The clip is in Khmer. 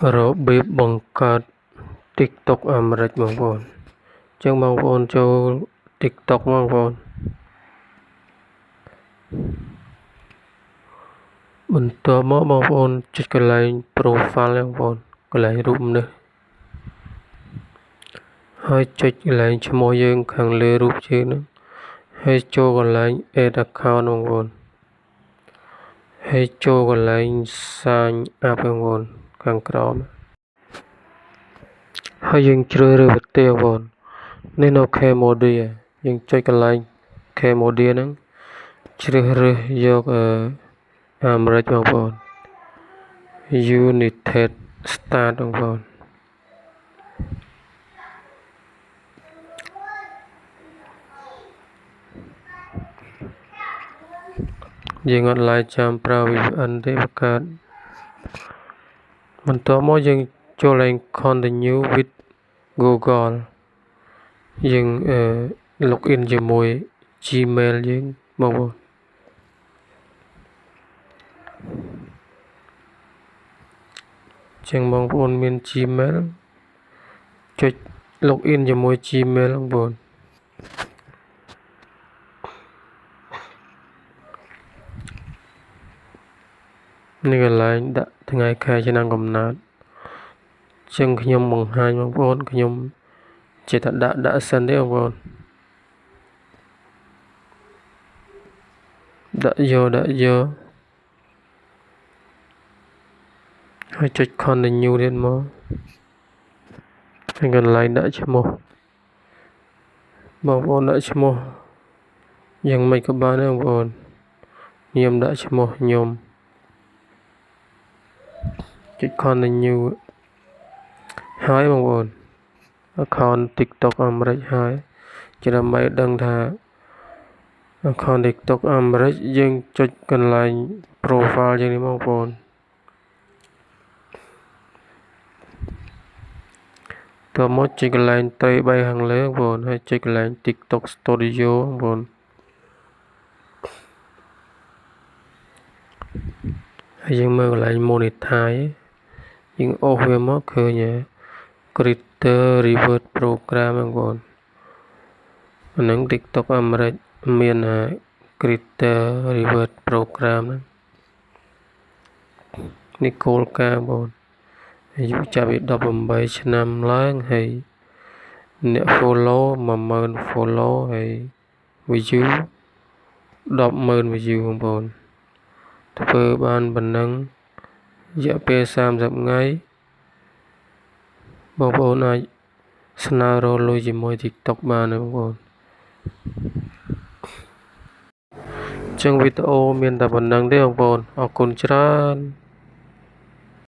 របៀបបង្កើត TikTok អាមេរិកបងប្អូនអញ្ចឹងបងប្អូនចូល TikTok បងប្អូនបន្ទាប់មកបងប្អូនចុចកន្លែង profile បងប្អូនកន្លែងរូបនេះហើយចុចកន្លែងឈ្មោះយើងខាងលើរូបយើងហ្នឹងហើយចូលកន្លែង add account បងប្អូនហើយចូលកន្លែង sign up បងប្អូនខាងក្រោមហើយយើងជ្រើសរើសប្រទេសបងប្អូននេះនៅ Cambodia យើងចុចកន្លែង Cambodia ហ្នឹងជ្រើសរើសយកអាមេរិកបងប្អូន United States បងប្អូនយើងអត់ឡាយចាំប្រើ VPN ទេបង្កើតបន្ទាប់មកយើងចូលឡើង Continue with Google យើងlogin ជាមួយ Gmail យើងបងប្អូនចឹងបងប្អូនមាន Gmail ចុច login ជាមួយ Gmail បងប្អូននេះកន្លែងដាក់ថ្ងៃខែឆ្នាំកំណើតចឹងខ្ញុំបង្ហាញបងប្អូនខ្ញុំចេះតែដាក់សិនទេបងប្អូនដាក់យកហើយចុច continue ទៀតមកហើយកន្លែងដាក់ឈ្មោះបងប្អូនដាក់ឈ្មោះយ៉ាងម៉េចក៏បានដែរបងប្អូនខ្ញុំដាក់ឈ្មោះខ្ញុំចុច continue ហើយបងប្អូន account TikTok អាមេរិកហើយជាដើម្បីដឹងថា account TikTok អាមេរិកយើងចុចកន្លែង profile យ៉ាងនេះបងប្អូនតើមកចុចកន្លែងត្រី3ខាងលើបងប្អូនហើយចុចកន្លែង TikTok Studio បងប្អូនហើយយើងមើលកន្លែង monetize យើងអូសវាមកឃើញ Creator Reward Program បងប្អូនអាហ្នឹង TikTok អាមេរិកមាន Creator Reward Program ហ្នឹងនេះគោលការណ៍បងប្អូនអាយុចាប់ពី18ឆ្នាំឡើងហើយអ្នក follow 10000 follow ហើយ view 100,000 view បងប្អូនធ្វើបានប៉ុណ្ណឹងរយៈពេល30ថ្ងៃបងប្អូនអាចស្នើរកលុយជាមួយ TikTok បានណាបងប្អូនចឹងវីដេអូមានតែប៉ុណ្្នឹងទេបងប្អូនអរគុណច្រើន